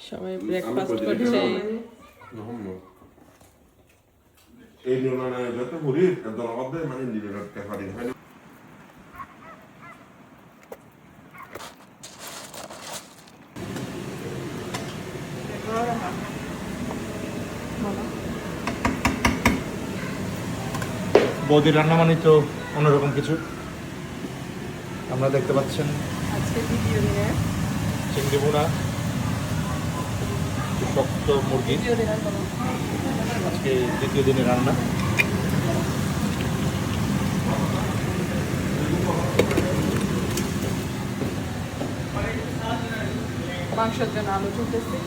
সবাই ব্রেকফাস্ট করছে। এই জন্য না যত মুড়ি দল অর্ধেক মানে দিলে রাখতে পারি হয় বৌদির রান্না মানে তো অন্যরকম কিছু। আমরা দেখতে পাচ্ছেন আজকে দ্বিতীয় দিনে চিংড়ি বোনা, শক্ত মুরগি, আজকে দ্বিতীয় দিনে রান্না। মাংসের জন্য আলু চলতেছে।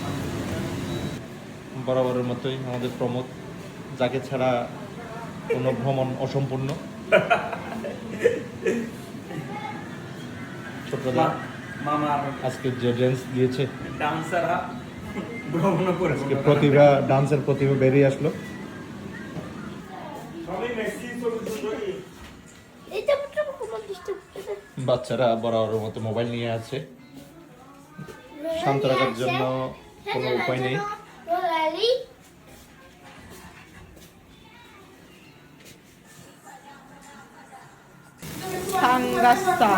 বরাবরের মতোই আমাদের প্রমোদ, যাকে ছাড়া কোনো ভ্রমণ অসম্পূর্ণ। ছোটদা আজকে যে ড্যান্স দিয়েছে, আজকে প্রতিভা, ডান্সের প্রতিভা বেরিয়ে আসলো। বাচ্চারা বরাবরের মতো মোবাইল নিয়ে আছে, শান্ত রাখার জন্য কোনো উপায় নেই। সাংগাস্তা